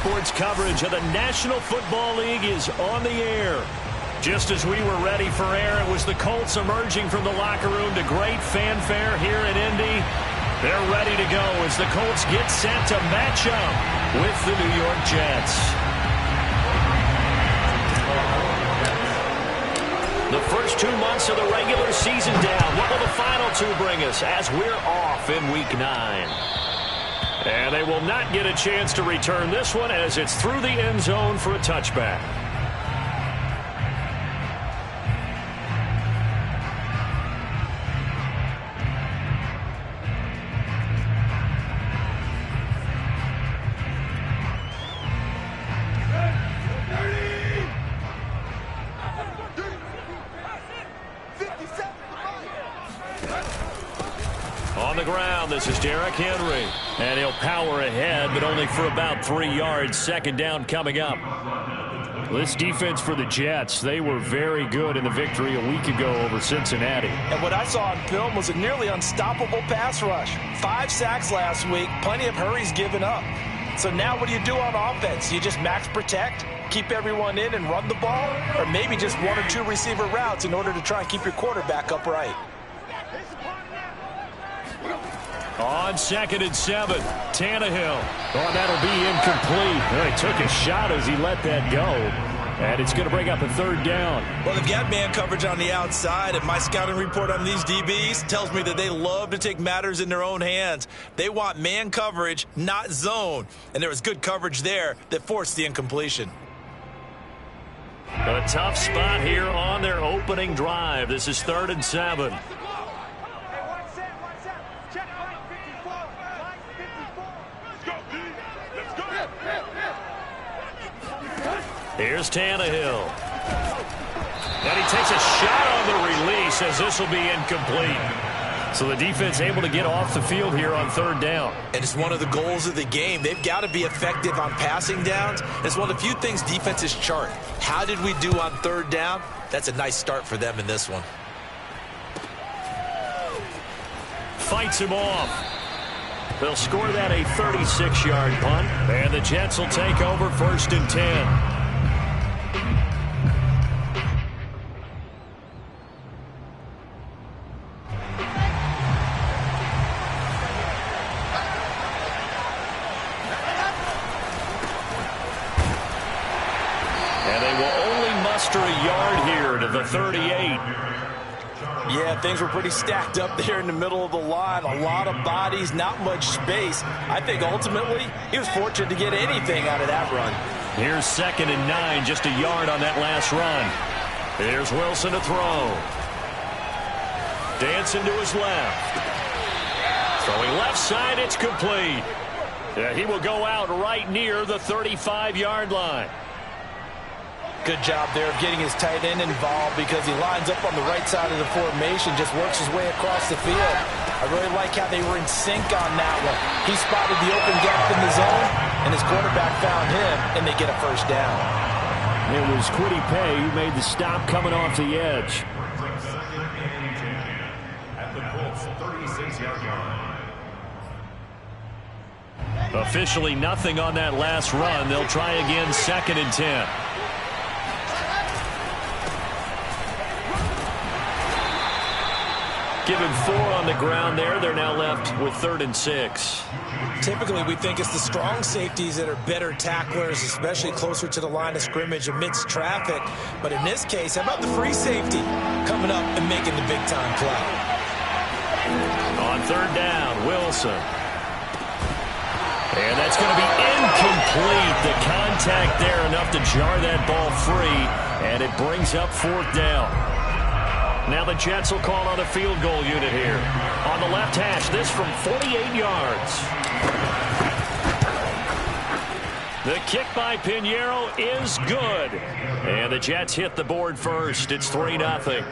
Sports coverage of the National Football League is on the air. Just as we were ready for air, it was the Colts emerging from the locker room to great fanfare here in Indy. They're ready to go as the Colts get set to match up with the New York Jets. The first 2 months of the regular season down. What will the final two bring us as we're off in Week 9? And they will not get a chance to return this one as it's through the end zone for a touchback. On the ground, this is Derrick Henry. And he'll power ahead, but only for about 3 yards. Second down coming up. This defense for the Jets, they were very good in the victory a week ago over Cincinnati. And what I saw on film was a nearly unstoppable pass rush. 5 sacks last week, plenty of hurries given up. So now what do you do on offense? You just max protect, keep everyone in and run the ball? Or maybe just 1 or 2 receiver routes in order to try and keep your quarterback upright? On 2nd and 7, Tannehill. Oh, that'll be incomplete. Well, he took a shot as he let that go. And it's going to bring up a 3rd down. Well, they've got man coverage on the outside, and my scouting report on these DBs tells me that they love to take matters in their own hands. They want man coverage, not zone. And there was good coverage there that forced the incompletion. A tough spot here on their opening drive. This is 3rd and 7. Here's Tannehill. And he takes a shot on the release as this will be incomplete. So the defense able to get off the field here on 3rd down. And it's one of the goals of the game. They've got to be effective on passing downs. It's one of the few things defenses chart. How did we do on 3rd down? That's a nice start for them in this one. Fights him off. They'll score that a 36-yard punt. And the Jets will take over 1st and 10. A yard here to the 38. Yeah, things were pretty stacked up there in the middle of the line. A lot of bodies, not much space. I think ultimately he was fortunate to get anything out of that run. Here's 2nd and 9, just a yard on that last run. Here's Wilson to throw. Dancing to his left. Throwing left side, it's complete. Yeah, he will go out right near the 35-yard line. Good job there of getting his tight end involved because he lines up on the right side of the formation, just works his way across the field. I really like how they were in sync on that one. He spotted the open gap in the zone, and his quarterback found him, and they get a 1st down. It was Kwity Paye who made the stop coming off the edge. At the Colts 36-yard line. Officially nothing on that last run. They'll try again 2nd and 10. Given 4 on the ground there. They're now left with 3rd and 6. Typically, we think it's the strong safeties that are better tacklers, especially closer to the line of scrimmage amidst traffic. But in this case, how about the free safety coming up and making the big-time play? On 3rd down, Wilson. And that's going to be incomplete. The contact there enough to jar that ball free, and it brings up 4th down. Now the Jets will call on a field goal unit here. On the left hash, this from 48 yards. The kick by Pinheiro is good. And the Jets hit the board first. It's 3-0.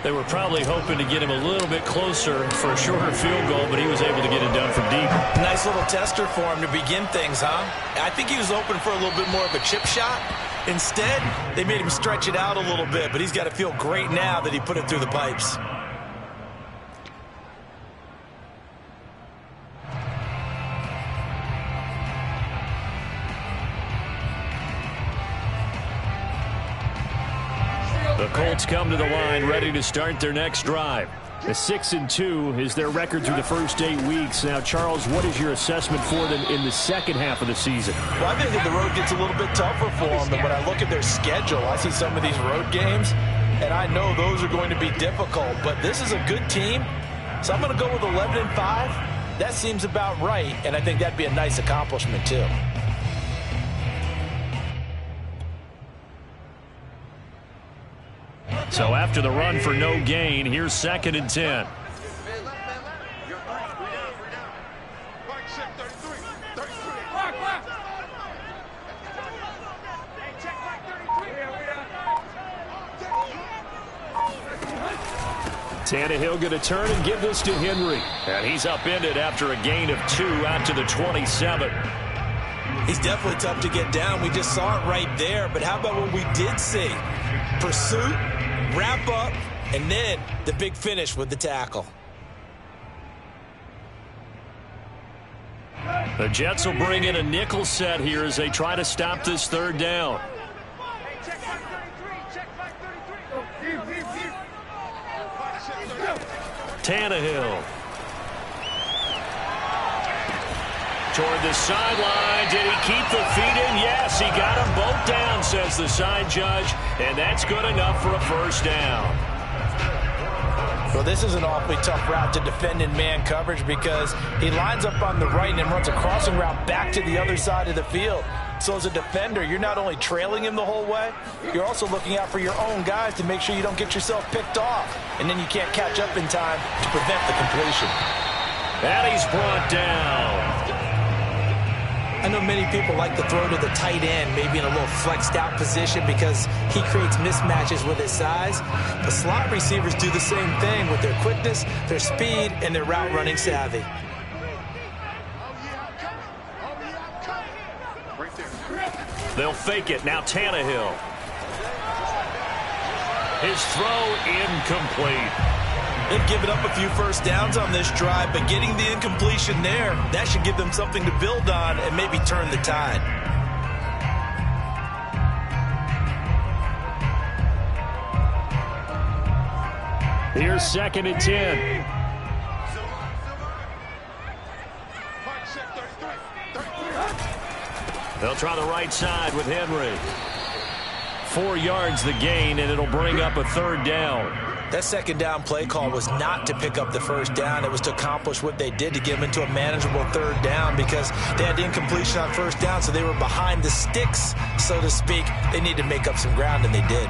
They were probably hoping to get him a little bit closer for a shorter field goal, but he was able to get it done from deep. Nice little tester for him to begin things, huh? I think he was open for a little bit more of a chip shot. Instead, they made him stretch it out a little bit, but he's got to feel great now that he put it through the pipes. Colts come to the line ready to start their next drive. A 6-2 is their record through the first 8 weeks. Now, Charles, what is your assessment for them in the second half of the season? Well, I think that the road gets a little bit tougher for them. And when I look at their schedule, I see some of these road games, and I know those are going to be difficult. But this is a good team, so I'm going to go with 11-5. That seems about right, and I think that'd be a nice accomplishment, too. So after the run for no gain, here's 2nd and 10. Tannehill going to turn and give this to Henry. And he's upended after a gain of 2 out to the 27. He's definitely tough to get down. We just saw it right there. But how about what we did see? Pursuit, wrap up, and then the big finish with the tackle. The Jets will bring in a nickel set here as they try to stop this 3rd down. Tannehill. Toward the sideline. Did he keep the feet in? Yes, he got them both down, says the side judge. And that's good enough for a 1st down. Well, this is an awfully tough route to defend in man coverage because he lines up on the right and then runs a crossing route back to the other side of the field. So as a defender, you're not only trailing him the whole way, you're also looking out for your own guys to make sure you don't get yourself picked off. And then you can't catch up in time to prevent the completion. And he's brought down. I know many people like to throw to the tight end, maybe in a little flexed out position because he creates mismatches with his size. The slot receivers do the same thing with their quickness, their speed, and their route running savvy. They'll fake it. Now Tannehill. His throw incomplete. They've given up a few 1st downs on this drive, but getting the incompletion there, that should give them something to build on and maybe turn the tide. Here's 2nd and 10. They'll try the right side with Henry. 4 yards the gain, and it'll bring up a 3rd down. That 2nd down play call was not to pick up the 1st down. It was to accomplish what they did to get them into a manageable 3rd down because they had the incompletion on 1st down, so they were behind the sticks, so to speak. They need to make up some ground, and they did.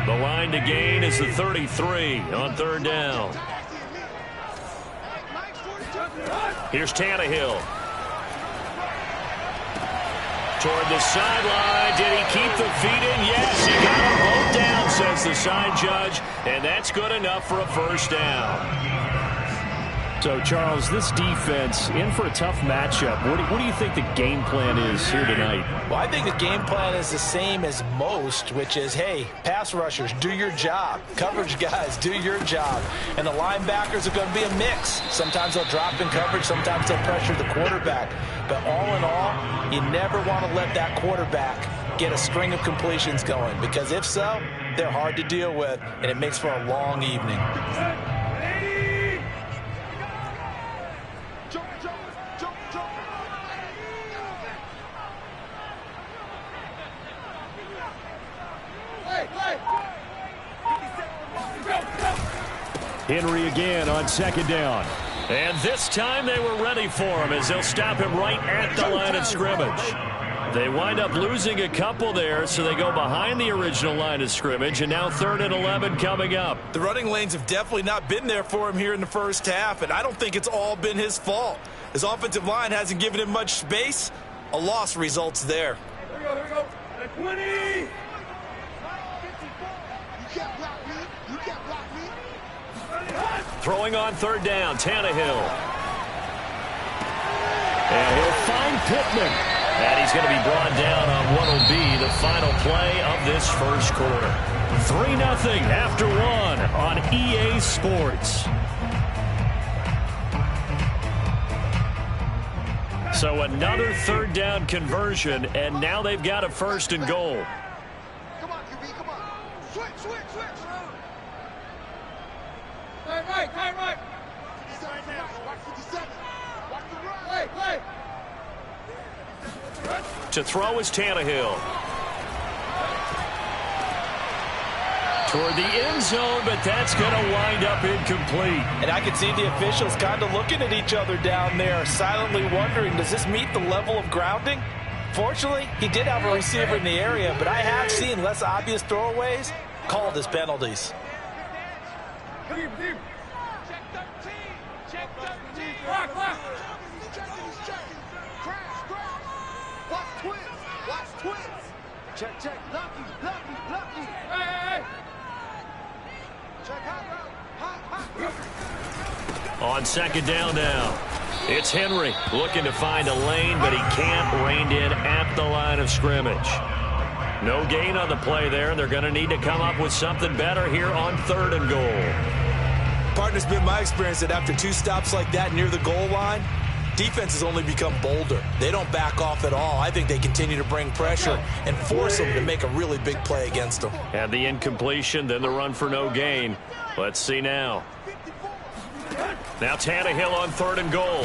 The line to gain is the 33 on 3rd down. Here's Tannehill. Toward the sideline. Did he keep the feet in? Yes, he got them both down, says the side judge. And that's good enough for a 1st down. So, Charles, this defense in for a tough matchup. What do you think the game plan is here tonight? Well, I think the game plan is the same as most, which is, hey, pass rushers, do your job. Coverage guys, do your job. And the linebackers are going to be a mix. Sometimes they'll drop in coverage. Sometimes they'll pressure the quarterback. But all in all, you never want to let that quarterback get a string of completions going because if so, they're hard to deal with, and it makes for a long evening. Henry again on 2nd down. And this time they were ready for him as they'll stop him right at the line of scrimmage. They wind up losing a couple there, so they go behind the original line of scrimmage, and now 3rd and 11 coming up. The running lanes have definitely not been there for him here in the 1st half, and I don't think it's all been his fault. His offensive line hasn't given him much space. A loss results there. Here we go. 20. You can't block me. You can't block me. Throwing on 3rd down, Tannehill. And he'll find Pittman. And he's going to be brought down on what will be the final play of this 1st quarter. 3-0 after 1 on EA Sports. So another third down conversion, and now they've got a 1st and goal. Come on, QB, come on. Switch. Right. Watch 57. Watch the run. Play. To throw is Tannehill. Toward the end zone, but that's going to wind up incomplete. And I can see the officials kind of looking at each other down there, silently wondering, does this meet the level of grounding? Fortunately, he did have a receiver in the area, but I have seen less obvious throwaways called as penalties. Deep. Check 13. Block. He's checking. Crash. Watch twins. Check. Lucky. Hey. Check hot. On 2nd down now, it's Henry looking to find a lane, but he can't. Reined in at the line of scrimmage. No gain on the play there, and they're going to need to come up with something better here on 3rd and goal. Partner's been my experience that after 2 stops like that near the goal line, defenses only become bolder. They don't back off at all. I think they continue to bring pressure and force them to make a really big play against them. And the incompletion, then the run for no gain. Let's see now. Now Tannehill on 3rd and goal.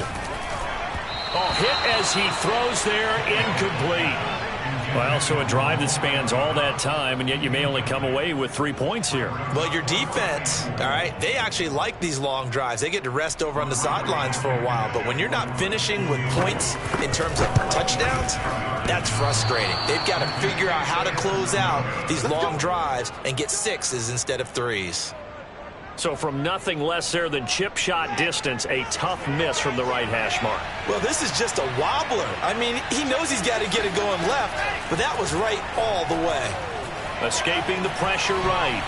Hit as he throws there, incomplete. Well, so a drive that spans all that time, and yet you may only come away with 3 points here. Well, your defense, all right, they actually like these long drives. They get to rest over on the sidelines for a while. But when you're not finishing with points in terms of touchdowns, that's frustrating. They've got to figure out how to close out these long drives and get 6s instead of 3s. So from nothing less there than chip shot distance, a tough miss from the right hash mark. Well, this is just a wobbler. I mean, he knows he's got to get it going left, but that was right all the way. Escaping the pressure right.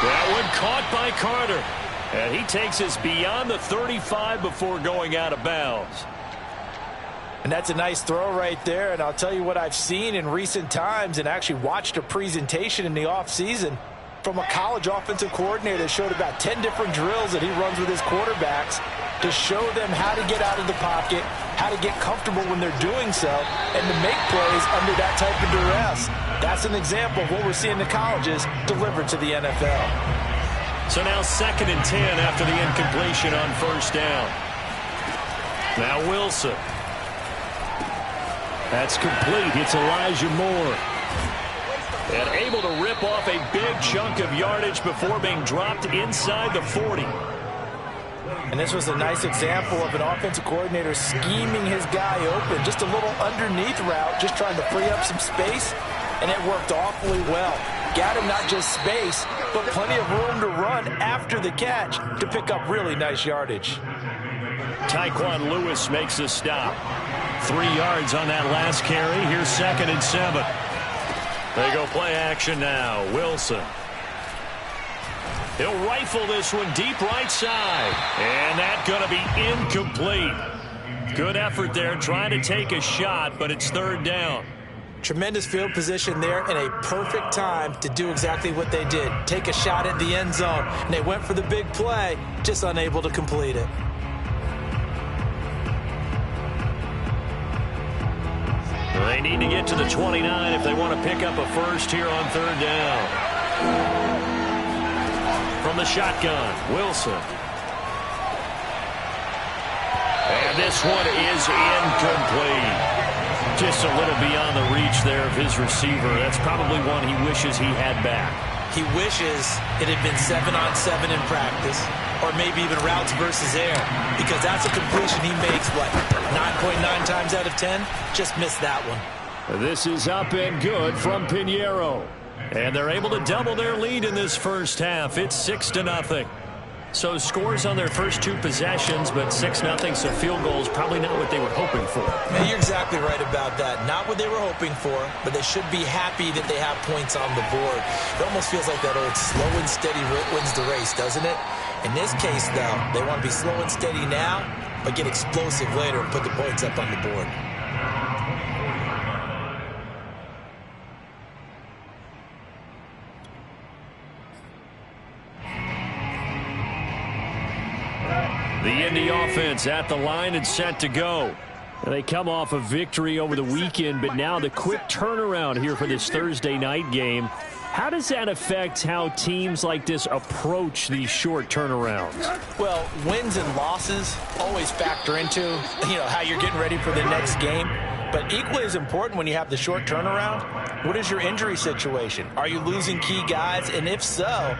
That one caught by Carter. And he takes us beyond the 35 before going out of bounds. And that's a nice throw right there. And I'll tell you what I've seen in recent times and actually watched a presentation in the offseason from a college offensive coordinator that showed about 10 different drills that he runs with his quarterbacks to show them how to get out of the pocket, how to get comfortable when they're doing so, and to make plays under that type of duress. That's an example of what we're seeing the colleges deliver to the NFL. So now 2nd and 10 after the incompletion on 1st down. Now Wilson. That's complete. It's Elijah Moore. And able to rip off a big chunk of yardage before being dropped inside the 40. And this was a nice example of an offensive coordinator scheming his guy open. Just a little underneath route, just trying to free up some space, and it worked awfully well. Got him not just space, but plenty of room to run after the catch to pick up really nice yardage. Tyquan Lewis makes the stop. 3 yards on that last carry. Here's 2nd and 7. They go play action now. Wilson. He'll rifle this one deep right side. And that's going to be incomplete. Good effort there trying to take a shot, but it's 3rd down. Tremendous field position there and a perfect time to do exactly what they did. Take a shot at the end zone. And they went for the big play, just unable to complete it. They need to get to the 29 if they want to pick up a first here on 3rd down. From the shotgun, Wilson. And this one is incomplete. Just a little beyond the reach there of his receiver. That's probably one he wishes he had back. He wishes it had been 7-on-7 in practice, or maybe even routes versus air, because that's a completion he makes, what, 9.9 times out of 10? Just missed that one. This is up and good from Pinheiro. And they're able to double their lead in this first half. It's 6-0. So scores on their first 2 possessions, but 6-0, so field goals probably not what they were hoping for. Man, you're exactly right about that. Not what they were hoping for, but they should be happy that they have points on the board. It almost feels like that old slow and steady wins the race, doesn't it? In this case, though, they want to be slow and steady now, but get explosive later and put the points up on the board. The Indy offense at the line and set to go. They come off a victory over the weekend, but now the quick turnaround here for this Thursday night game. How does that affect how teams like this approach these short turnarounds? Well, wins and losses always factor into, how you're getting ready for the next game. But equally as important when you have the short turnaround, what is your injury situation? Are you losing key guys? And if so,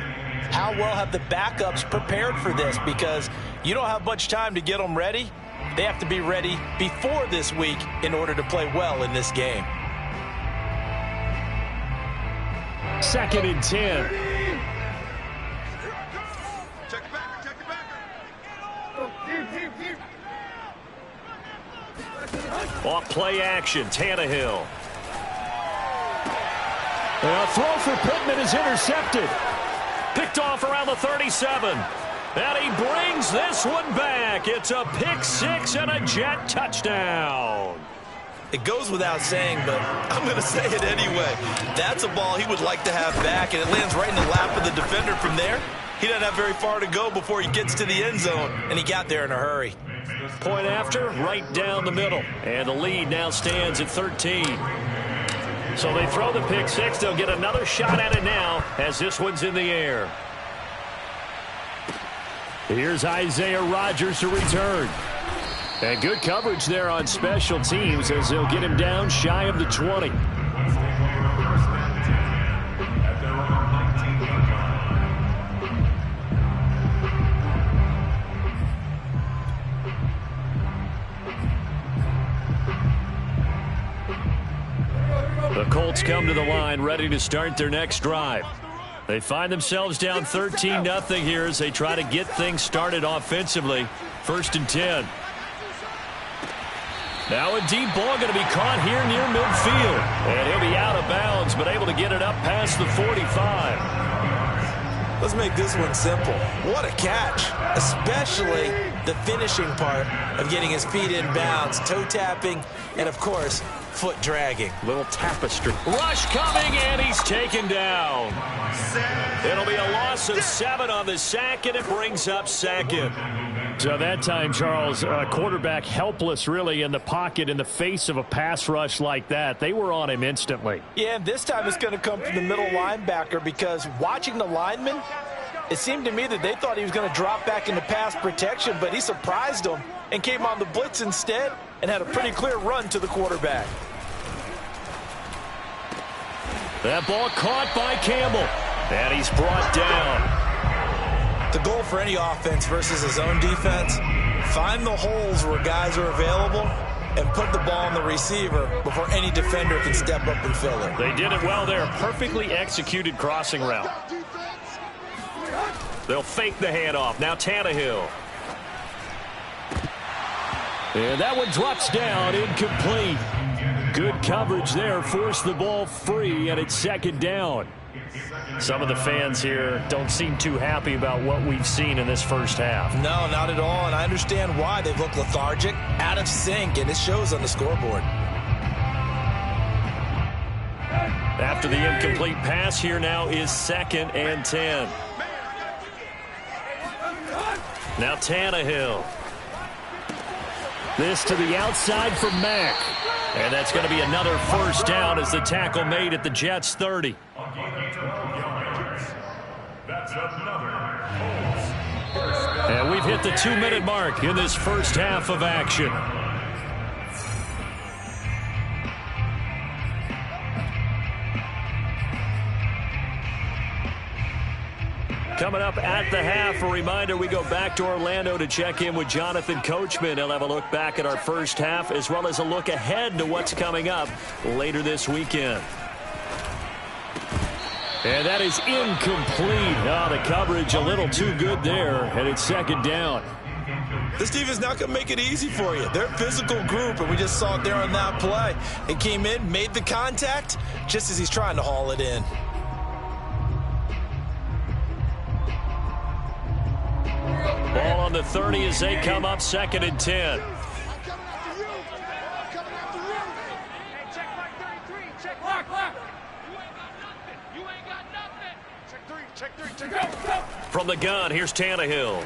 how well have the backups prepared for this? Because you don't have much time to get them ready. They have to be ready before this week in order to play well in this game. 2nd and 10. Check the backer, check the backer. Off play action, Tannehill. A throw for Pittman is intercepted. Picked off around the 37. And he brings this one back. It's a pick six and a Jet touchdown. It goes without saying, but I'm going to say it anyway. That's a ball he would like to have back, and it lands right in the lap of the defender from there. He doesn't have very far to go before he gets to the end zone, and he got there in a hurry. Point after, right down the middle. And the lead now stands at 13. So they throw the pick six. They'll get another shot at it now as this one's in the air. Here's Isaiah Rodgers to return. And good coverage there on special teams as they'll get him down shy of the 20. The Colts come to the line ready to start their next drive. They find themselves down 13-0 here as they try to get things started offensively. 1st and 10. Now a deep ball going to be caught here near midfield. And he'll be out of bounds, but able to get it up past the 45. Let's make this one simple. What a catch, especially the finishing part of getting his feet in bounds, toe tapping, and, of course, foot dragging. Little tapestry. Rush coming, and he's taken down. It'll be a loss of 7 on the sack, and it brings up 2nd. So that time, Charles, quarterback helpless really in the pocket in the face of a pass rush like that. They were on him instantly. Yeah, and this time it's going to come from the middle linebacker because watching the lineman, it seemed to me that they thought he was going to drop back into pass protection, but he surprised them and came on the blitz instead and had a pretty clear run to the quarterback. That ball caught by Campbell, and he's brought down. The goal for any offense versus his own defense, find the holes where guys are available and put the ball on the receiver before any defender can step up and fill it. They did it well there. Perfectly executed crossing route. They'll fake the handoff. Now Tannehill. And that one drops down, incomplete. Good coverage there, forced the ball free, and it's 2nd down. Some of the fans here don't seem too happy about what we've seen in this first half. No, not at all, and I understand why. They look lethargic, out of sync, and it shows on the scoreboard. After the incomplete pass, here now is 2nd and 10. Now Tannehill. This to the outside for Mack. And that's going to be another first down as the tackle made at the Jets' 30. And we've hit the 2-minute mark in this first half of action. Coming up at the half, a reminder, we go back to Orlando to check in with Jonathan Coachman. He'll have a look back at our first half as well as a look ahead to what's coming up later this weekend. And that is incomplete. Oh, the coverage a little too good there, and it's 2nd down. This defense not going to make it easy for you. They're a physical group, and we just saw it there on that play. It came in, made the contact, just as he's trying to haul it in. Ball on the 30 as they come up 2nd and 10. I'm coming after you. I'm coming after you. Hey, check mark 33. Check mark. You ain't got nothing. Check 3, check 3, check 3. From the gun, here's Tannehill.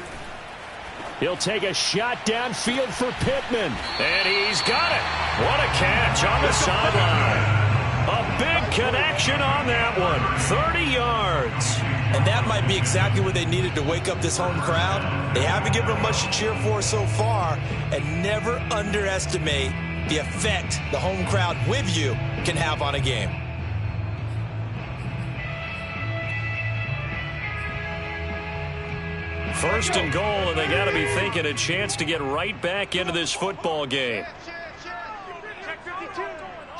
He'll take a shot downfield for Pittman. And he's got it. What a catch on the sideline. A big connection on that one. 30 yards. And that might be exactly what they needed to wake up this home crowd. They haven't given them much to cheer for so far. And never underestimate the effect the home crowd with you can have on a game. First and goal, and they got to be thinking a chance to get right back into this football game. Check 52.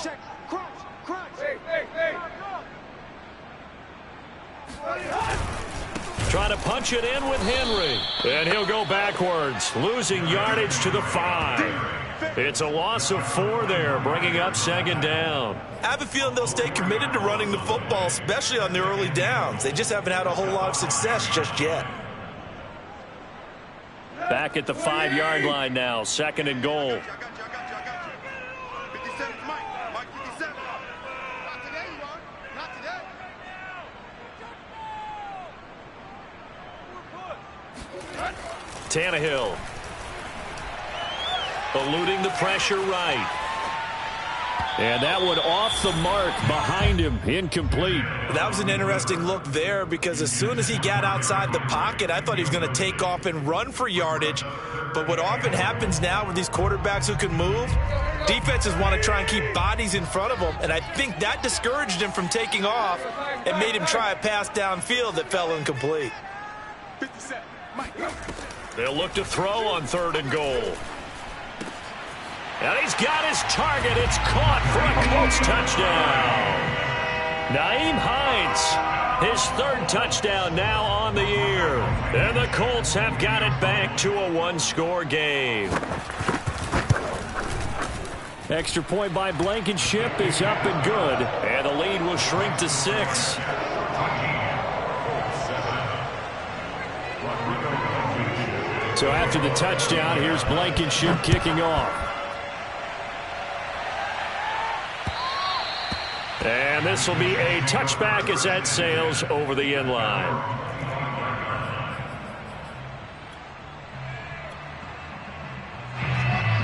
Check. Crunch. Crunch. Trying to punch it in with Henry. And he'll go backwards, losing yardage to the 5. It's a loss of 4 there, bringing up second down. I have a feeling they'll stay committed to running the football, especially on their early downs. They just haven't had a whole lot of success just yet. Back at the 5-yard line now, second and goal. I got you. 57 is Mike. Mike 57. Not today, Ron. Not today. Tannehill. Eluding the pressure right. And that one off the mark behind him, incomplete. That was an interesting look there because as soon as he got outside the pocket, I thought he was going to take off and run for yardage. But what often happens now with these quarterbacks who can move, defenses want to try and keep bodies in front of them. And I think that discouraged him from taking off and made him try a pass downfield that fell incomplete. 57. Mike. They'll look to throw on third and goal. And he's got his target. It's caught for a Colts touchdown. Nyheim Hines, his 3rd touchdown now on the year. And the Colts have got it back to a 1-score game. Extra point by Blankenship is up and good. And the lead will shrink to 6. So after the touchdown, here's Blankenship kicking off. And this will be a touchback as that sails over the end line.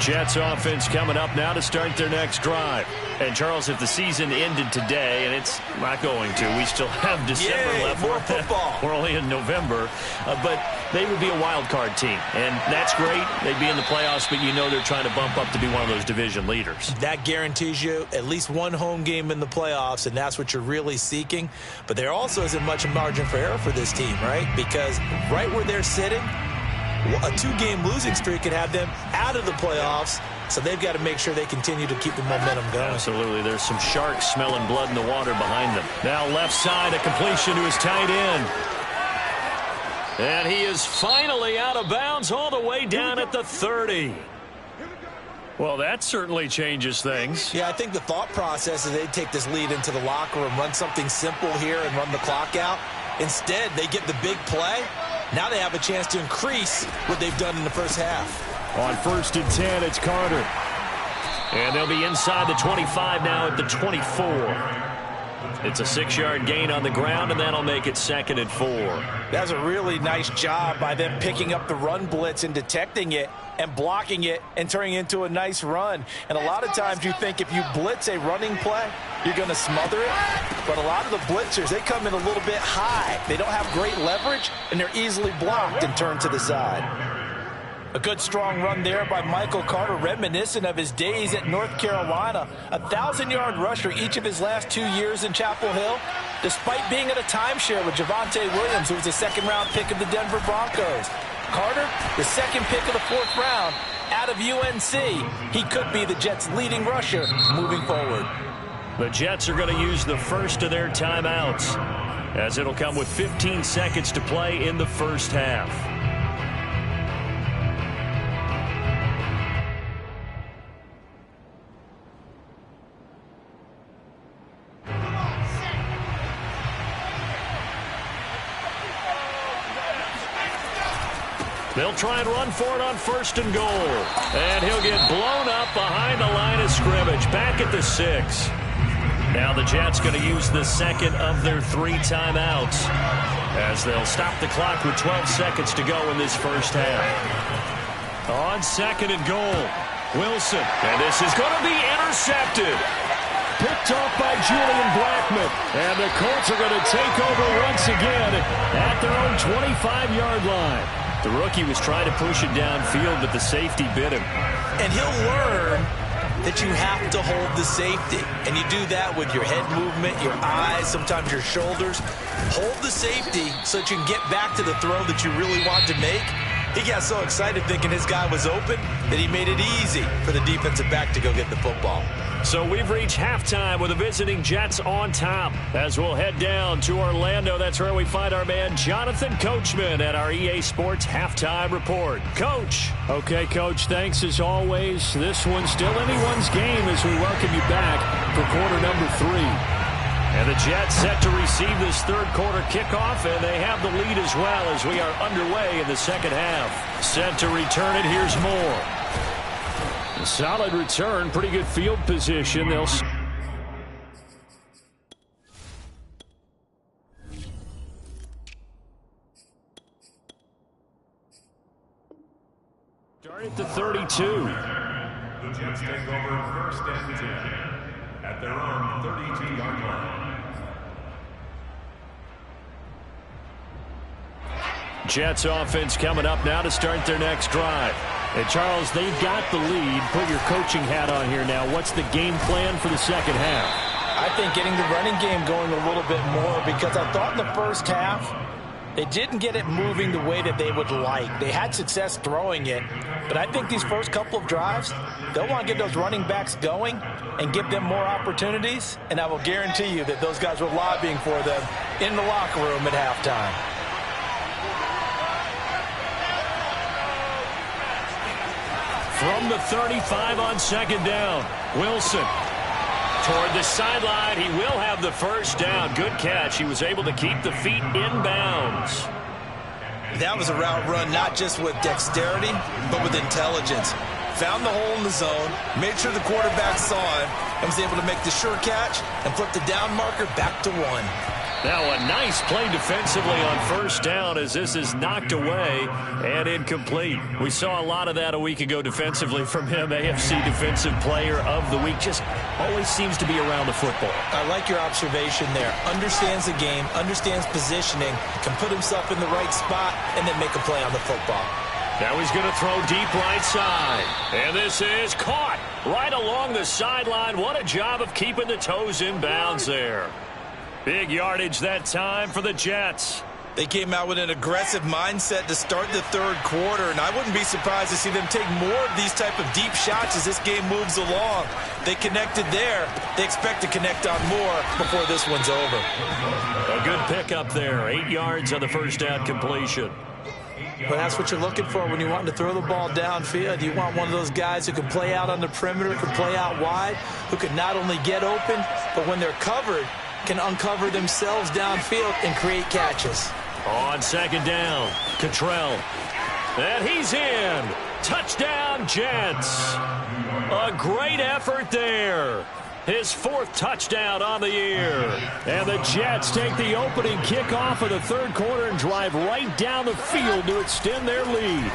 Jets offense coming up now to start their next drive. And, Charles, if the season ended today, and it's not going to, we still have December left. More football. We're only in November. But they would be a wild card team. And that's great. They'd be in the playoffs, but you know they're trying to bump up to be one of those division leaders. That guarantees you at least one home game in the playoffs, and that's what you're really seeking. But there also isn't much margin for error for this team, right? Because right where they're sitting, a 2-game losing streak can have them out of the playoffs, so they've got to make sure they continue to keep the momentum going. Absolutely. There's some sharks smelling blood in the water behind them. Now left side, a completion to his tight end. And he is finally out of bounds all the way down at the 30. Well, that certainly changes things. Yeah, I think the thought process is they'd take this lead into the locker room, run something simple here and run the clock out. Instead, they get the big play. Now they have a chance to increase what they've done in the first half. On 1st and 10, it's Carter. And they'll be inside the 25 now at the 24. It's a 6-yard gain on the ground, and that'll make it 2nd and 4. That's a really nice job by them picking up the run blitz and detecting it and blocking it and turning it into a nice run. And a lot of times you think if you blitz a running play, you're going to smother it. But a lot of the blitzers, they come in a little bit high. They don't have great leverage, and they're easily blocked and turned to the side. A good strong run there by Michael Carter, reminiscent of his days at North Carolina. A 1,000-yard rusher each of his last 2 years in Chapel Hill, despite being at a timeshare with Javonte Williams, who was a 2nd-round pick of the Denver Broncos. Carter, the 2nd pick of the 4th round out of UNC. He could be the Jets' leading rusher moving forward. The Jets are going to use the first of their timeouts, as it'll come with 15 seconds to play in the first half. They'll try and run for it on 1st and goal. And he'll get blown up behind the line of scrimmage, back at the 6. Now the Jets going to use the 2nd of their 3 timeouts as they'll stop the clock with 12 seconds to go in this first half. On 2nd and goal, Wilson. And this is going to be intercepted. Picked off by Julian Blackmon. And the Colts are going to take over once again at their own 25-yard line. The rookie was trying to push it downfield, but the safety bit him. And he'll learn that you have to hold the safety. And you do that with your head movement, your eyes, sometimes your shoulders. Hold the safety so that you can get back to the throw that you really want to make. He got so excited thinking his guy was open that he made it easy for the defensive back to go get the football. So we've reached halftime with the visiting Jets on top. As we'll head down to Orlando, that's where we find our man Jonathan Coachman at our EA Sports Halftime Report. Coach. Okay, Coach, thanks as always. This one's still anyone's game as we welcome you back for quarter number 3. And the Jets set to receive this third quarter kickoff, and they have the lead as well as we are underway in the second half. Set to return it, here's Moore. A solid return, pretty good field position. They'll start at the 32. The Jets take over 1st and 10 at their own 32-yard line. Jets offense coming up now to start their next drive. And Charles, they've got the lead. Put your coaching hat on here now. What's the game plan for the second half? I think getting the running game going a little bit more, because I thought in the first half they didn't get it moving the way that they would like. They had success throwing it, but I think these first couple of drives, they'll want to get those running backs going and give them more opportunities, and I will guarantee you that those guys were lobbying for them in the locker room at halftime. From the 35 on 2nd down, Wilson toward the sideline. He will have the first down. Good catch. He was able to keep the feet in bounds. That was a route run not just with dexterity, but with intelligence. Found the hole in the zone, made sure the quarterback saw him, and was able to make the sure catch and flip the down marker back to 1. Now a nice play defensively on 1st down as this is knocked away and incomplete. We saw a lot of that a week ago defensively from him. AFC Defensive Player of the Week. Just always seems to be around the football. I like your observation there. Understands the game, understands positioning, can put himself in the right spot, and then make a play on the football. Now he's going to throw deep right side. And this is caught right along the sideline. What a job of keeping the toes in bounds there. Big yardage that time for the Jets. They came out with an aggressive mindset to start the third quarter, and I wouldn't be surprised to see them take more of these type of deep shots as this game moves along. They connected there. They expect to connect on more before this one's over. A good pickup there. 8 yards on the first down completion. Well, that's what you're looking for when you're wanting to throw the ball downfield. You want one of those guys who can play out on the perimeter, can play out wide, who can not only get open, but when they're covered, can uncover themselves downfield and create catches. On 2nd down, Cottrell. And he's in. Touchdown, Jets. A great effort there. His 4th touchdown on the year. And the Jets take the opening kickoff of the third quarter and drive right down the field to extend their lead.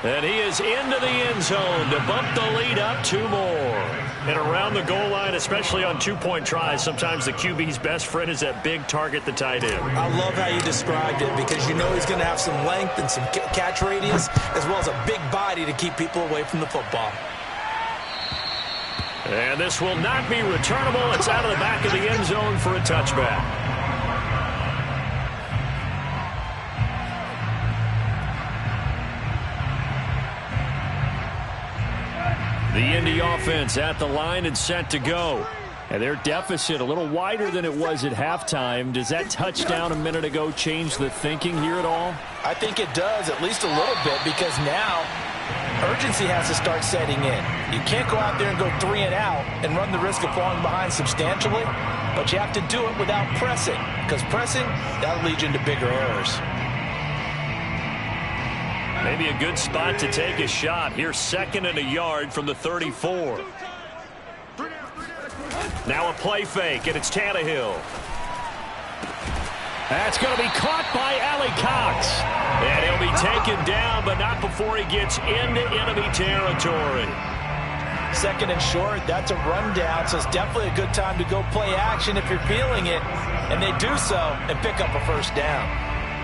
And he is into the end zone to bump the lead up 2 more. And around the goal line, especially on 2-point tries, sometimes the QB's best friend is that big target, the tight end. I love how you described it, because you know he's going to have some length and some catch radius, as well as a big body to keep people away from the football. And this will not be returnable. It's out of the back of the end zone for a touchback. The Indy offense at the line and set to go. And their deficit a little wider than it was at halftime. Does that touchdown a minute ago change the thinking here at all? I think it does, at least a little bit, because now urgency has to start setting in. You can't go out there and go 3 and out and run the risk of falling behind substantially, but you have to do it without pressing, because pressing, that'll lead you into bigger errors. Maybe a good spot to take a shot. Here's 2nd and a yard from the 34. Now a play fake, and it's Tannehill. That's going to be caught by Allie Cox. And he'll be taken down, but not before he gets into enemy territory. Second and short, that's a rundown, so it's definitely a good time to go play action if you're feeling it. And they do so and pick up a first down.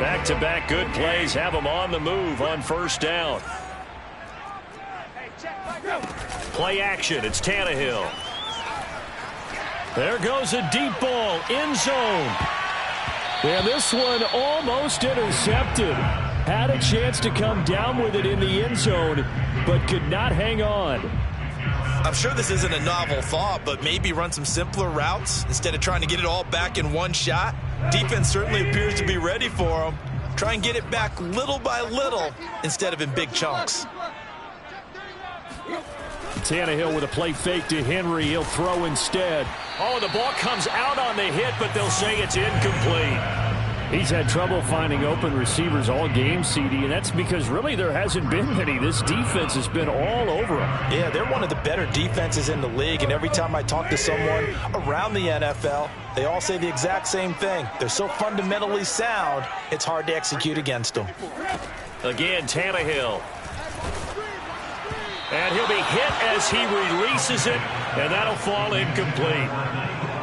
Back-to-back good plays have them on the move on first down. Play action, it's Tannehill. There goes a deep ball, end zone. And this one almost intercepted. Had a chance to come down with it in the end zone, but could not hang on. I'm sure this isn't a novel thought, but maybe run some simpler routes instead of trying to get it all back in one shot. Defense certainly appears to be ready for them. Try and get it back little by little instead of in big chunks. Tannehill with a play fake to Henry. He'll throw instead. Oh, the ball comes out on the hit, but they'll say it's incomplete. He's had trouble finding open receivers all game, CD, and that's because really there hasn't been many. This defense has been all over them. Yeah, they're one of the better defenses in the league, and every time I talk to someone around the NFL, they all say the exact same thing. They're so fundamentally sound, it's hard to execute against them. Again, Tannehill. And he'll be hit as he releases it, and that'll fall incomplete.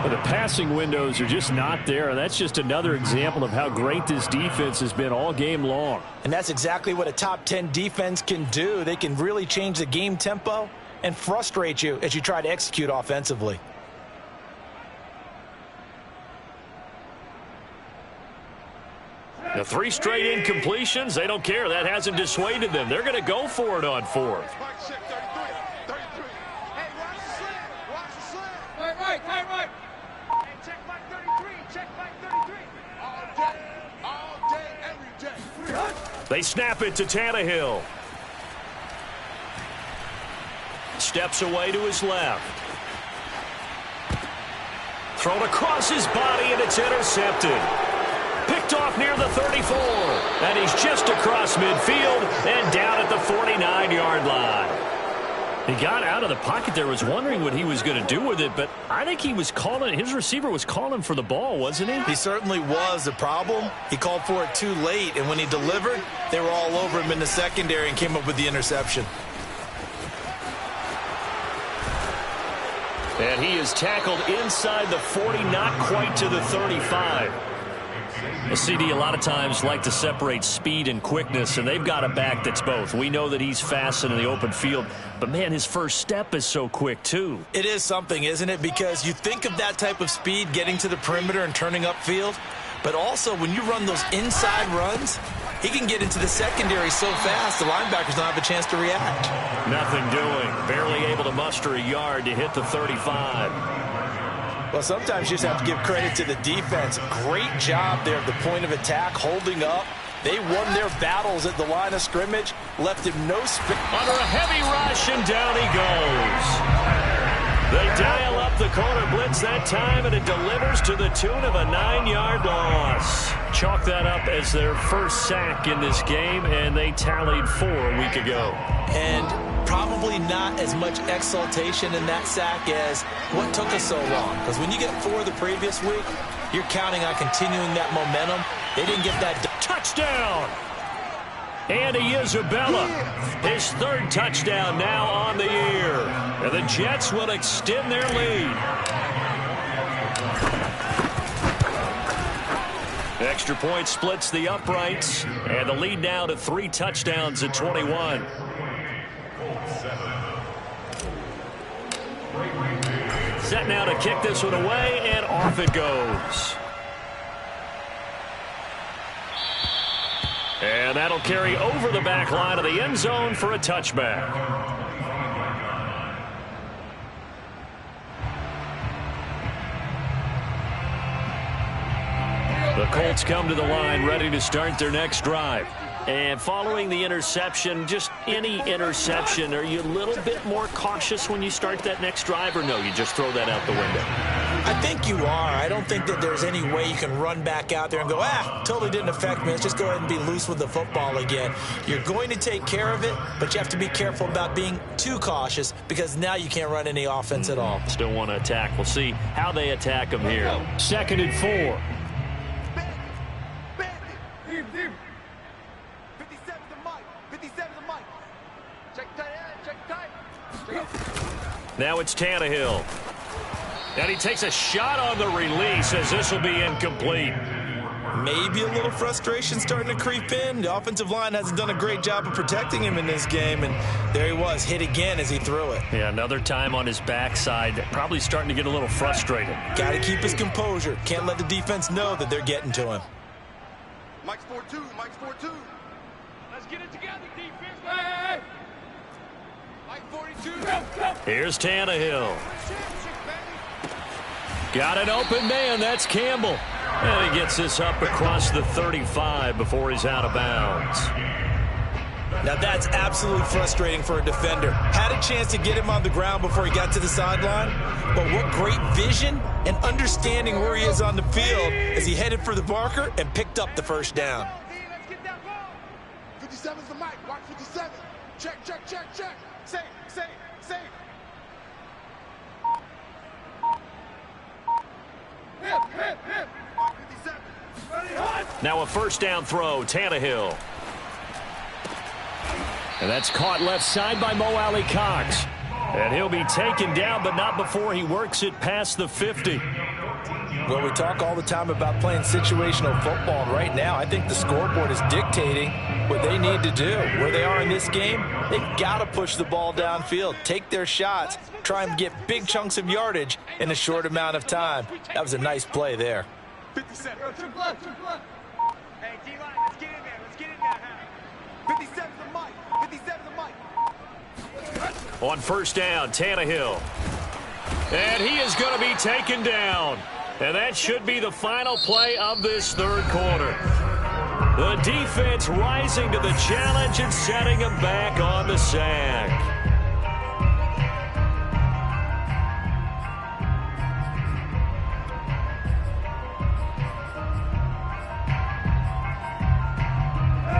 But the passing windows are just not there, and that's just another example of how great this defense has been all game long. And that's exactly what a top 10 defense can do. They can really change the game tempo and frustrate you as you try to execute offensively. The 3 straight incompletions, they don't care. That hasn't dissuaded them. They're going to go for it on 4th. Right. Hey, check back 33. Check back 33. All day, every day. They snap it to Tannehill. Steps away to his left. Thrown across his body, and it's intercepted. Picked off near the 34. And he's just across midfield and down at the 49-yard line. He got out of the pocket there, was wondering what he was going to do with it, but I think he was calling, his receiver was calling for the ball, wasn't he? He certainly was. The problem, he called for it too late, and when he delivered, they were all over him in the secondary and came up with the interception. And he is tackled inside the 40, not quite to the 35. The CD a lot of times like to separate speed and quickness, and they've got a back that's both. We know that he's fast in the open field, but, man, his first step is so quick, too. It is something, isn't it? Because you think of that type of speed getting to the perimeter and turning upfield, but also when you run those inside runs, he can get into the secondary so fast the linebackers don't have a chance to react. Nothing doing. Barely able to muster a yard to hit the 35. Well, sometimes you just have to give credit to the defense. Great job there at the point of attack, holding up. They won their battles at the line of scrimmage, left him no space. Under a heavy rush, and down he goes. They dial up the corner blitz that time, and it delivers to the tune of a 9-yard loss. Chalk that up as their first sack in this game, and they tallied 4 a week ago. And probably not as much exultation in that sack as what took us so long. Because when you get 4 the previous week, you're counting on continuing that momentum. They didn't get that. Touchdown! Andy Isabella, his 3rd touchdown now on the year. And the Jets will extend their lead. Extra point splits the uprights, and the lead now to 3 touchdowns at 21. Set now to kick this one away, and off it goes. And that'll carry over the back line of the end zone for a touchback. The Colts come to the line ready to start their next drive. And following the interception, just any interception, are you a little bit more cautious when you start that next drive, or no, you just throw that out the window? I think you are. I don't think that there's any way you can run back out there and go, totally didn't affect me. Let's just go ahead and be loose with the football again. You're going to take care of it, but you have to be careful about being too cautious because now you can't run any offense at all. Still want to attack. We'll see how they attack them here. 2nd and 4. Now it's Tannehill. And he takes a shot on the release as this will be incomplete. Maybe a little frustration starting to creep in. The offensive line hasn't done a great job of protecting him in this game, and there he was, hit again as he threw it. Yeah, another time on his backside, probably starting to get a little frustrated. Got to keep his composure. Can't let the defense know that they're getting to him. Mike's 4-2. Mike's 4-2. Let's get it together, defense. Hey! Mike 42. Here's Tannehill. Got an open man. That's Campbell. And he gets this up across the 35 before he's out of bounds. Now that's absolutely frustrating for a defender. Had a chance to get him on the ground before he got to the sideline, but what great vision and understanding where he is on the field as he headed for the marker and picked up the first down. Let's get that ball. 57's the mic. Watch 57. Check, check, check, check. Safe, safe, safe. Hip, hip, hip. Mark 57. Now a first down throw, Tannehill. And that's caught left side by Mo Alley-Cox. And he'll be taken down, but not before he works it past the 50. Well, we talk all the time about playing situational football, and right now I think the scoreboard is dictating what they need to do. Where they are in this game, they've got to push the ball downfield, take their shots, try and get big chunks of yardage in a short amount of time. That was a nice play there. 57. Hey, D-line, let's get in there. Let's get in there. 57's the mic. 57's the mic. On first down, Tannehill. And he is going to be taken down. And that should be the final play of this third quarter. The defense rising to the challenge and setting him back on the sack.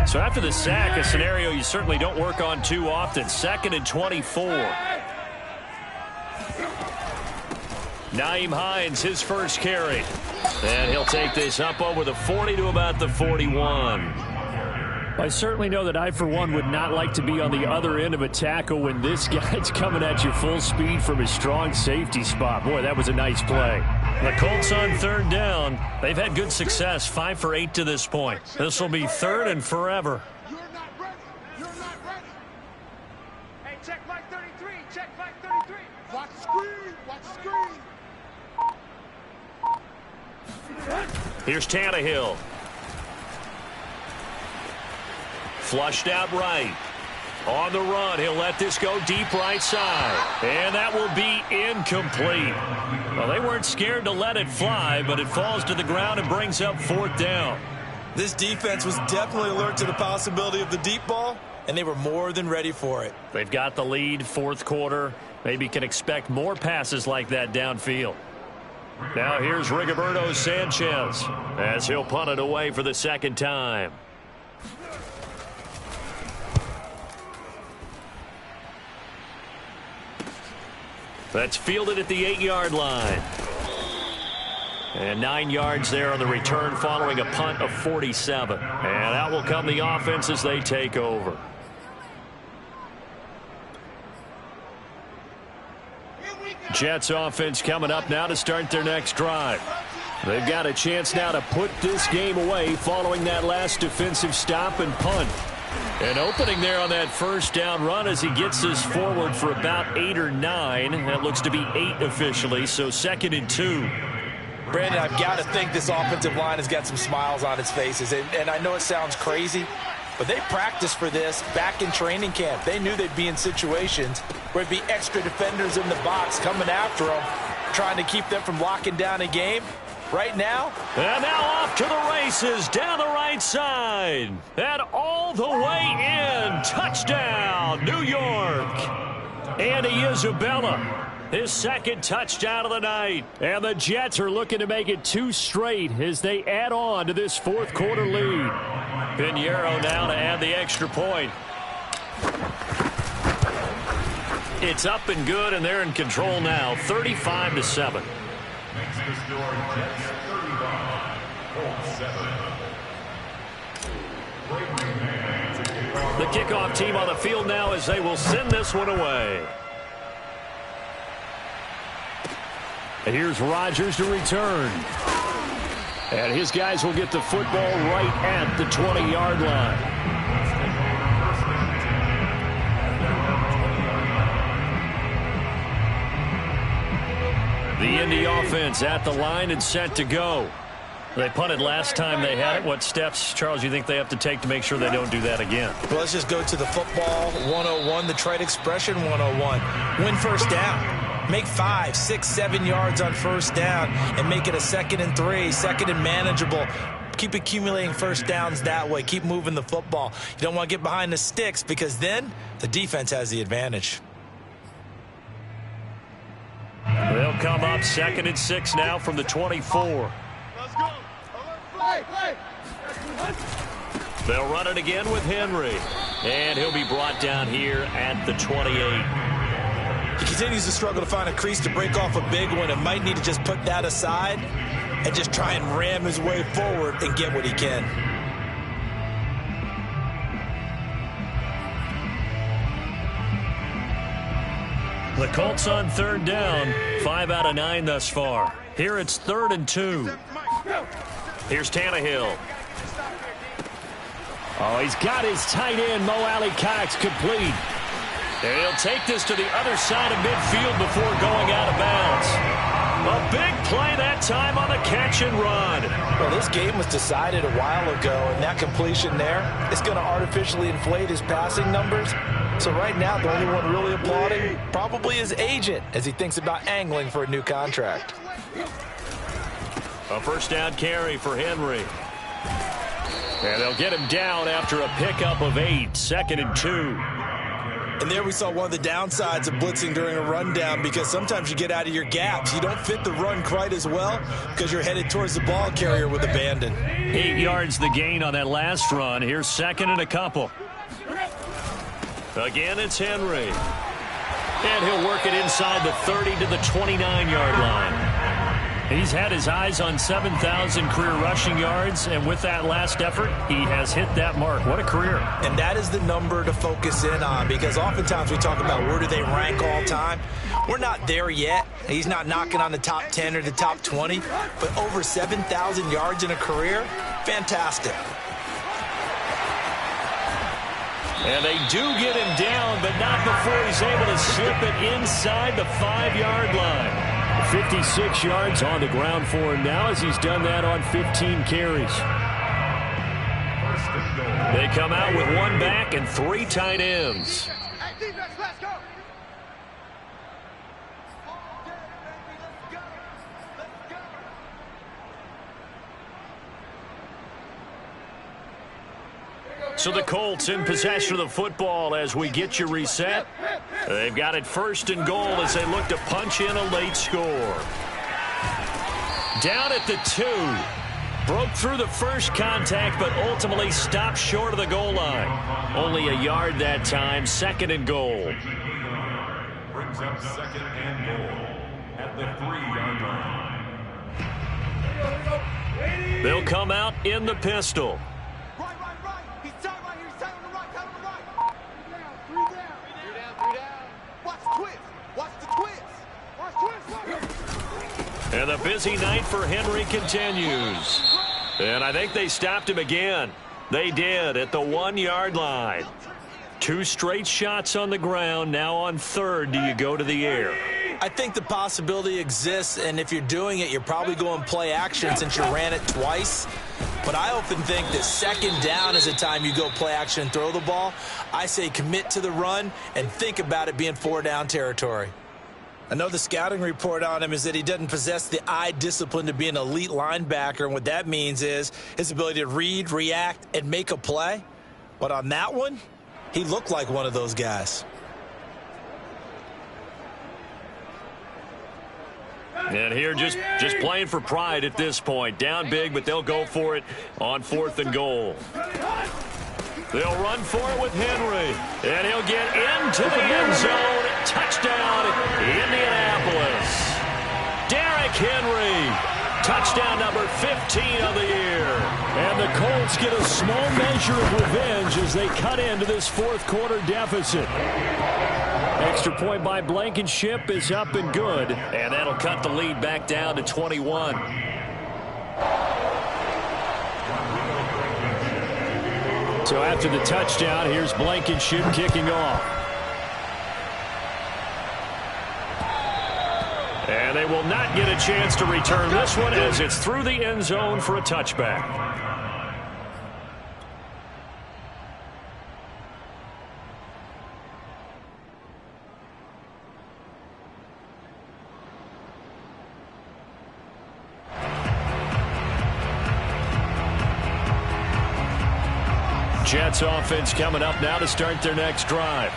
So after the sack, a scenario you certainly don't work on too often. 2nd and 24. Nyheim Hines, his first carry. And he'll take this up over the 40 to about the 41. I certainly know that I, for one, would not like to be on the other end of a tackle when this guy's coming at you full speed from his strong safety spot. Boy, that was a nice play. The Colts on third down. They've had good success, 5 for 8 to this point. This will be 3rd and forever. You're not ready. You're not ready. Hey, check Mike 33. Check Mike 33. Watch the screen. Watch the screen. Here's Tannehill. Flushed out right. On the run, he'll let this go deep right side. And that will be incomplete. Well, they weren't scared to let it fly, but it falls to the ground and brings up 4th down. This defense was definitely alert to the possibility of the deep ball, and they were more than ready for it. They've got the lead, 4th quarter. Maybe can expect more passes like that downfield. Now here's Rigoberto Sanchez as he'll punt it away for the 2nd time. That's fielded at the 8-yard line. And 9 yards there on the return following a punt of 47. And out will come the offense as they take over. Jets offense coming up now to start their next drive. They've got a chance now to put this game away following that last defensive stop and punt. An opening there on that first down run as he gets this forward for about 8 or 9. That looks to be 8 officially, so 2nd and 2. Brandon, I've got to think this offensive line has got some smiles on its faces. And I know it sounds crazy, but they practiced for this back in training camp. They knew they'd be in situations where there'd be extra defenders in the box coming after them, trying to keep them from locking down a game. Right now. And now off to the races down the right side. And all the way in. Touchdown, New York. Andy Isabella, his 2nd touchdown of the night. And the Jets are looking to make it 2 straight as they add on to this 4th quarter lead. Pinheiro now to add the extra point. It's up and good, and they're in control now, 35-7. Makes the score Jets 35, Colts 7. Bravery man to kick off The kickoff team on the field now as they will send this one away. And here's Rodgers to return. And his guys will get the football right at the 20-yard line. The Indy offense at the line and set to go. They punted last time they had it. What steps, Charles, you think they have to take to make sure they don't do that again? Well, let's just go to the football 101, the trade expression 101. Win first down. Make 5, 6, 7 yards on first down and make it a 2nd and 3, 2nd and manageable. Keep accumulating first downs that way. Keep moving the football. You don't want to get behind the sticks because then the defense has the advantage. They'll come up 2nd and 6 now from the 24. Let's go. Play. They'll run it again with Henry. And he'll be brought down here at the 28. He continues to struggle to find a crease to break off a big one and might need to just put that aside and just try and ram his way forward and get what he can. The Colts on 3rd down, 5 out of 9 thus far. Here it's 3rd and 2. Here's Tannehill. Oh, he's got his tight end, Mo Alley-Cox, complete. And he'll take this to the other side of midfield before going out of bounds. A big play that time on the catch and run. Well, this game was decided a while ago, and that completion there is going to artificially inflate his passing numbers. So right now, the only one really applauding probably his agent as he thinks about angling for a new contract. A first down carry for Henry. And they'll get him down after a pickup of 8, 2nd and 2. And there we saw one of the downsides of blitzing during a rundown because sometimes you get out of your gaps. You don't fit the run quite as well because you're headed towards the ball carrier with abandon. 8 yards the gain on that last run. Here's 2nd and a couple. Again, it's Henry. And he'll work it inside the 30 to the 29-yard line. He's had his eyes on 7,000 career rushing yards, and with that last effort, he has hit that mark. What a career. And that is the number to focus in on because oftentimes we talk about where do they rank all time. We're not there yet. He's not knocking on the top 10 or the top 20, but over 7,000 yards in a career, fantastic. And they do get him down, but not before he's able to slip it inside the 5-yard line. 56 yards on the ground for him now as he's done that on 15 carries. They come out with 1 back and 3 tight ends. Hey, defense, let's go. So the Colts in possession of the football as we get you reset. They've got it 1st and goal as they look to punch in a late score. Down at the 2. Broke through the first contact, but ultimately stopped short of the goal line. Only a yard that time, 2nd and goal. Brings up 2nd and goal at the 3-yard line. They'll come out in the pistol. Right. He's tight right here. He's tight on the right. Tight on the right. 3 down. Watch the twist. And the busy night for Henry continues. And I think they stopped him again. They did at the 1-yard line. 2 straight shots on the ground. Now on 3rd, do you go to the air? I think the possibility exists, and if you're doing it, you're probably going play action since you ran it twice. But I often think that 2nd down is the time you go play action and throw the ball. I say commit to the run and think about it being 4-down territory. I know the scouting report on him is that he doesn't possess the eye discipline to be an elite linebacker, and what that means is his ability to read, react, and make a play. But on that one, he looked like one of those guys. And here just playing for pride at this point. Down big, but they'll go for it on 4th and goal. They'll run for it with Henry. And he'll get into the end zone. Touchdown, Indianapolis. Derrick Henry. Touchdown number 15 of the year. And the Colts Colts get a small measure of revenge as they cut into this fourth quarter deficit. Extra point by Blankenship is up and good, and that'll cut the lead back down to 21. So after the touchdown, here's Blankenship kicking off. And they will not get a chance to return this one as it's through the end zone for a touchback. Jets offense coming up now to start their next drive.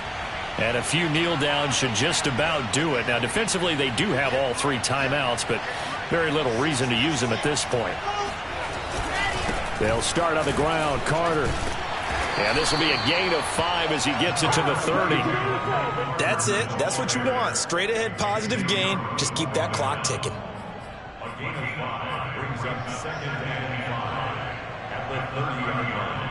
And a few kneel downs should just about do it. Now, defensively, they do have all 3 timeouts, but very little reason to use them at this point. They'll start on the ground. Carter. And this will be a gain of 5 as he gets it to the 30. That's it. That's what you want. Straight ahead positive gain. Just keep that clock ticking. A gain of 5 brings up 2nd and 5 at the 30-yard line.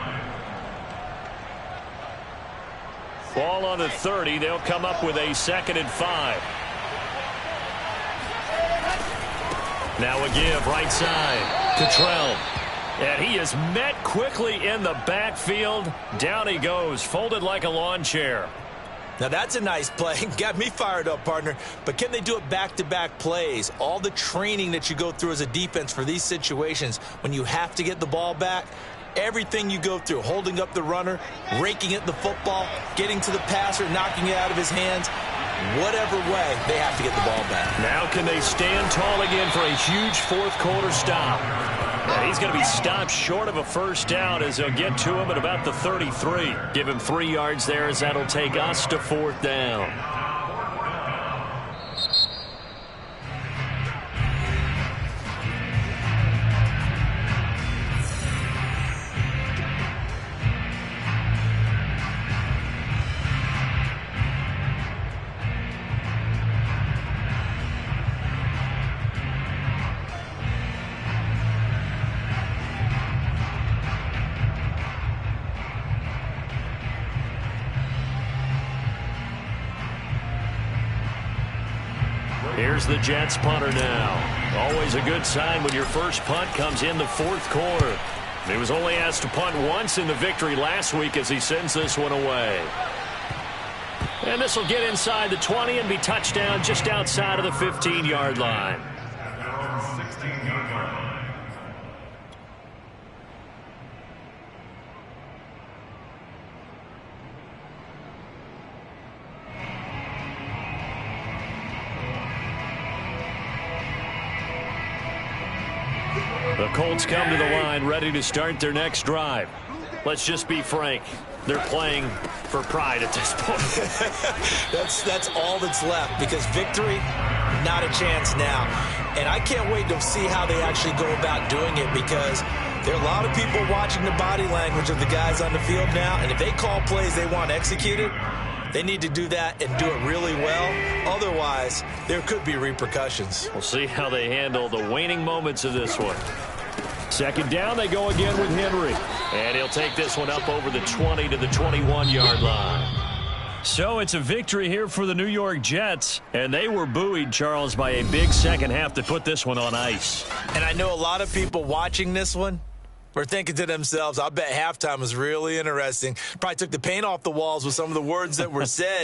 Ball on the 30. They'll come up with a 2nd and 5. Now a give right side. Cottrell. And he is met quickly in the backfield. Down he goes, folded like a lawn chair. Now that's a nice play. Got me fired up, partner. But can they do it back-to-back plays? All the training that you go through as a defense for these situations, when you have to get the ball back, everything you go through, holding up the runner, raking at the football, getting to the passer, knocking it out of his hands, whatever way, they have to get the ball back. Now can they stand tall again for a huge fourth quarter stop? And he's going to be stopped short of a first down as they'll get to him at about the 33. Give him 3 yards there as that'll take us to 4th down. Here's the Jets punter now. Always a good sign when your first punt comes in the fourth quarter. He was only asked to punt once in the victory last week as he sends this one away. And this will get inside the 20 and be touchdown just outside of the 15-yard line. The Colts come to the line ready to start their next drive. Let's just be frank. They're playing for pride at this point. That's all that's left because victory, not a chance now. And I can't wait to see how they actually go about doing it because there are a lot of people watching the body language of the guys on the field now. And if they call plays they want executed, they need to do that and do it really well. Otherwise, there could be repercussions. We'll see how they handle the waning moments of this one. 2nd down, they go again with Henry. And he'll take this one up over the 20 to the 21-yard line. So it's a victory here for the New York Jets. And they were buoyed, Charles, by a big second half to put this one on ice. And I know a lot of people watching this one were thinking to themselves, I bet halftime was really interesting. Probably took the paint off the walls with some of the words that were said.